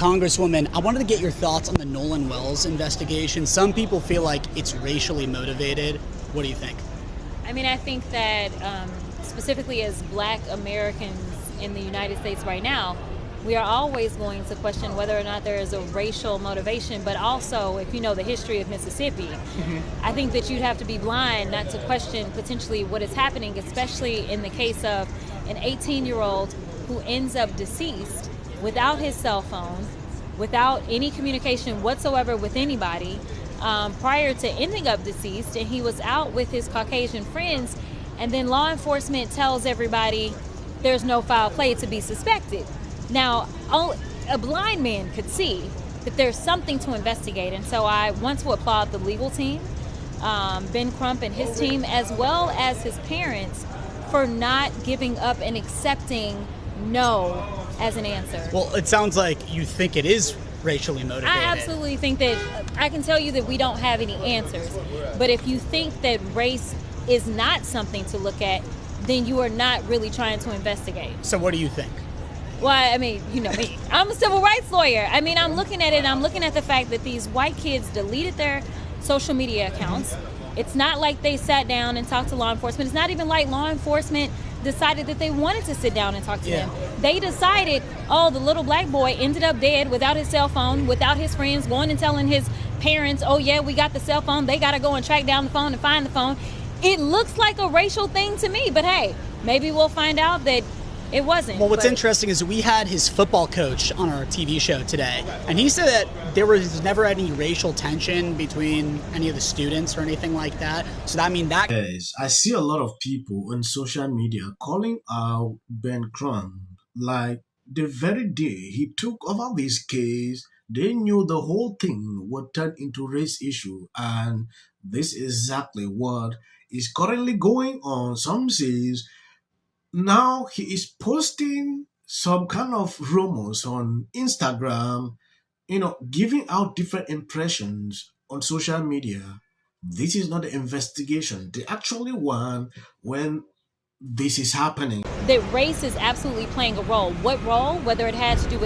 Congresswoman, I wanted to get your thoughts on the Nolan Wells investigation. Some people feel like it's racially motivated. What do you think? I mean, I think that specifically as Black Americans in the United States right now, we are always going to question whether or not there is a racial motivation, but also, if you know the history of Mississippi, I think that you'd have to be blind not to question potentially what is happening, especially in the case of an 18-year-old who ends up deceased without his cell phone, without any communication whatsoever with anybody, prior to ending up deceased, and he was out with his Caucasian friends, and then law enforcement tells everybody there's no foul play to be suspected. Now, a blind man could see that there's something to investigate, and so I want to applaud the legal team, Ben Crump and his team, as well as his parents, for not giving up and accepting no as an answer. Well, it sounds like you think it is racially motivated. I absolutely think that, I can tell you that we don't have any answers, but if you think that race is not something to look at, then you are not really trying to investigate. So what do you think? Well, I mean, you know me. I'm a civil rights lawyer. I mean, I'm looking at it, and I'm looking at the fact that these white kids deleted their social media accounts. It's not like they sat down and talked to law enforcement. It's not even like law enforcement decided that they wanted to sit down and talk to them. They decided, oh, the little black boy ended up dead without his cell phone, without his friends, going and telling his parents, oh yeah, we got the cell phone. They got to go and track down the phone and find the phone. It looks like a racial thing to me, but hey, maybe we'll find out that it wasn't. Well, what's interesting is we had his football coach on our TV show today, and he said that there was never any racial tension between any of the students or anything like that. So I mean, that... Yes, I see a lot of people on social media calling out Ben Crump like the very day he took over this case, they knew the whole thing would turn into race issue, and this is exactly what is currently going on. Some says now he is posting some kind of rumors on Instagram, giving out different impressions on social media. This is not the investigation. They actually won when this is happening. That race is absolutely playing a role. What role? Whether it had to do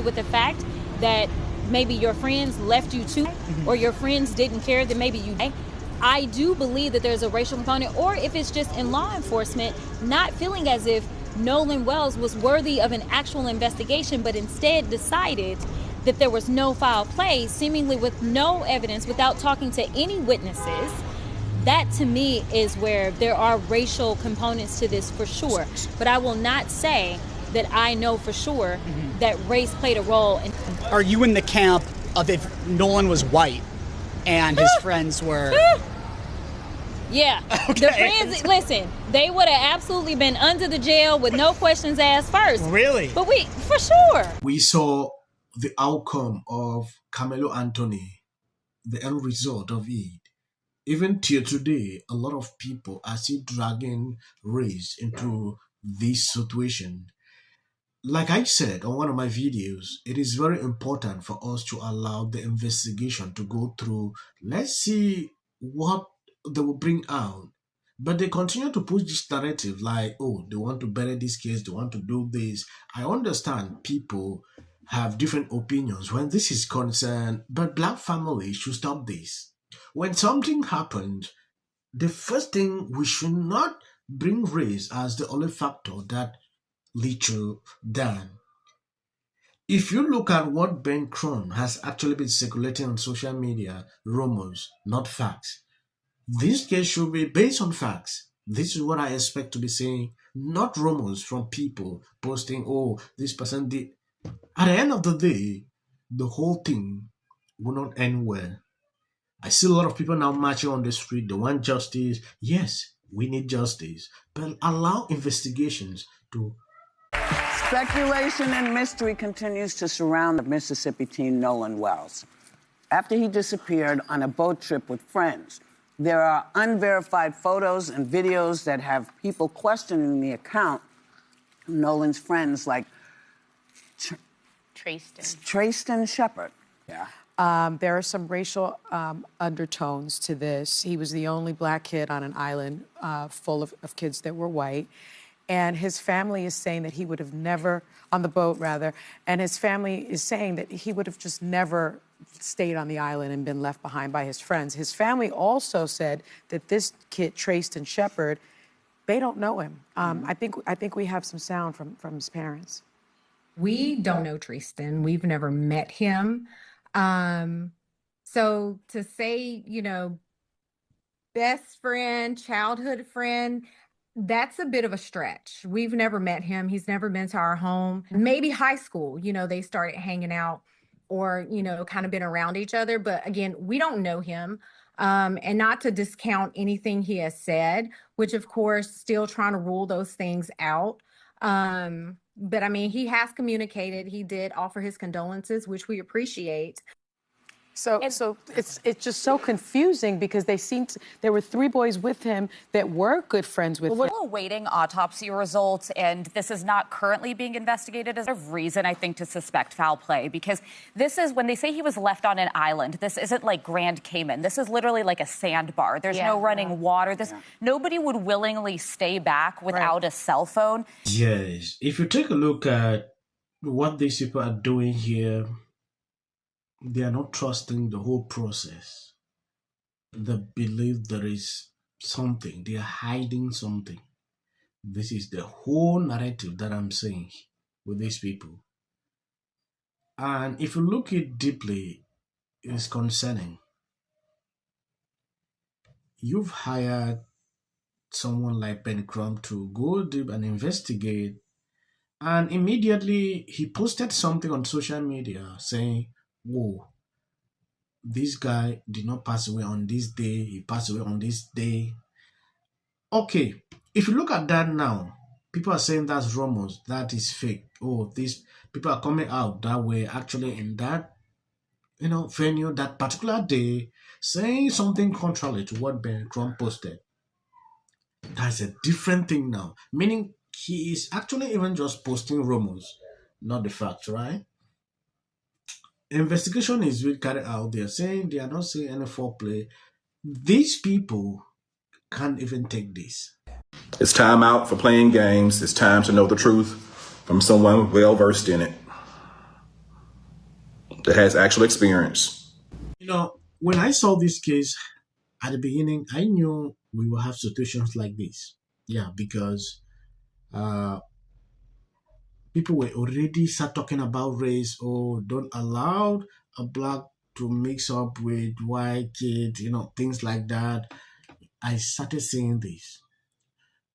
with the fact that maybe your friends left you too, or your friends didn't care that maybe you. I do believe that there's a racial component, or if it's just in law enforcement not feeling as if Nolan Wells was worthy of an actual investigation, but instead decided that there was no foul play, seemingly with no evidence, without talking to any witnesses. That to me is where there are racial components to this for sure. But I will not say that I know for sure that race played a role. Are you in the camp of if Nolan was white and his friends were... Yeah. Okay. The friends, listen, they would have absolutely been under the jail with no questions asked first. Really? But for sure. We saw the outcome of Carmelo Anthony, the end result of it. Even till today, a lot of people are still dragging race into this situation. Like I said on one of my videos, it is very important for us to allow the investigation to go through. Let's see what they will bring out. But they continue to push this narrative like, oh, they want to bury this case, they want to do this. I understand people have different opinions when this is concerned, but Black families should stop this. When something happens, the first thing, we should not bring race as the only factor that lead to that. If you look at what Ben Crump has actually been circulating on social media, rumors, not facts. This case should be based on facts. This is what I expect to be saying, not rumors from people posting, oh, this person did. At the end of the day, the whole thing will not end well. I see a lot of people now marching on the street. They want justice. Yes, we need justice. But allow investigations to... Speculation and mystery continues to surround the Mississippi teen Nolan Wells. After he disappeared on a boat trip with friends, there are unverified photos and videos that have people questioning the account of Nolan's friends like Trayston Shepard. Yeah. There are some racial undertones to this. He was the only black kid on an island full of kids that were white. And his family is saying that he would have never, on the boat rather, and his family is saying that he would have just never stayed on the island and been left behind by his friends. His family also said that this kid, Trayton Shepard, they don't know him. I think we have some sound from his parents. We don't know Trayton. We've never met him. So to say, you know, best friend, childhood friend, that's a bit of a stretch. We've never met him. He's never been to our home. Maybe high school, you know, they started hanging out or, you know, kind of been around each other. But again, we don't know him. And not to discount anything he has said, which of course, still trying to rule those things out. But I mean, he has communicated. He did offer his condolences, which we appreciate. So it's just so confusing because there were 3 boys with him that were good friends with him. We're awaiting autopsy results, and this is not currently being investigated as a reason, I think, to suspect foul play, because this is when they say he was left on an island. This isn't like Grand Cayman. This is literally like a sandbar. There's no running water. Nobody would willingly stay back without a cell phone. Yes, if you take a look at what these people are doing here, they are not trusting the whole process. They believe there is something. They are hiding something. This is the whole narrative that I'm saying with these people. And if you look it deeply, it's concerning. You've hired someone like Ben Crumb to go deep and investigate. And immediately he posted something on social media saying, whoa, this guy did not pass away on this day, he passed away on this day. Okay, if you look at that now, people are saying that's rumors, that is fake. Oh, these people are coming out that way, actually in that, you know, venue, that particular day, saying something contrary to what Ben Crumb posted. That's a different thing now, meaning he is actually even just posting rumors, not the facts, right? Investigation is being carried out. They are saying they are not seeing any foreplay. These people can't even take this. It's time out for playing games. It's time to know the truth from someone well versed in it that has actual experience. You know, when I saw this case at the beginning, I knew we will have situations like this. Yeah, because people were already start talking about race, or don't allow a black to mix up with white kid, you know, things like that. I started seeing this.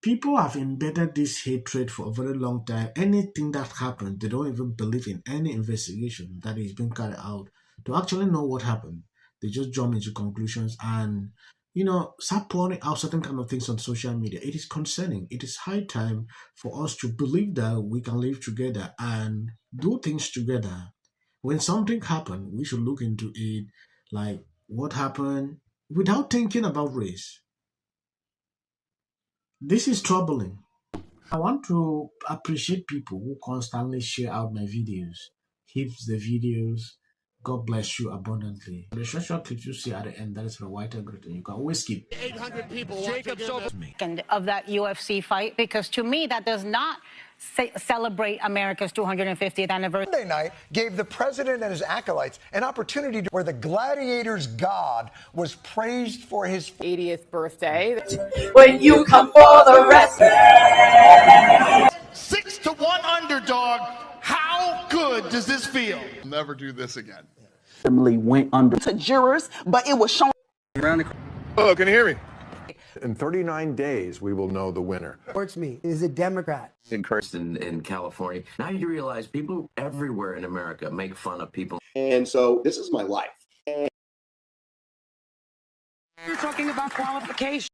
People have embedded this hatred for a very long time. Anything that happens, they don't even believe in any investigation that is being carried out to actually know what happened. They just jump into conclusions and, you know, start pouring out certain kind of things on social media. It is concerning. It is high time for us to believe that we can live together and do things together. When something happens, we should look into it, like what happened, without thinking about race. This is troubling. I want to appreciate people who constantly share out my videos. Keeps the videos. God bless you abundantly. The short clips you see at the end, that is for white and great, and you can always skip. 800 people of that UFC fight, because to me that does not celebrate America's 250th anniversary. Monday night gave the president and his acolytes an opportunity where the gladiator's god was praised for his 80th birthday. When you come for the rest. 6-1 underdog. How good does this feel? Never do this again. Went under to jurors, but it was shown. Hello, can you hear me? In 39 days, we will know the winner. Towards me is a Democrat. Encouraged in California. Now you realize people everywhere in America make fun of people. And so this is my life. You're talking about qualification.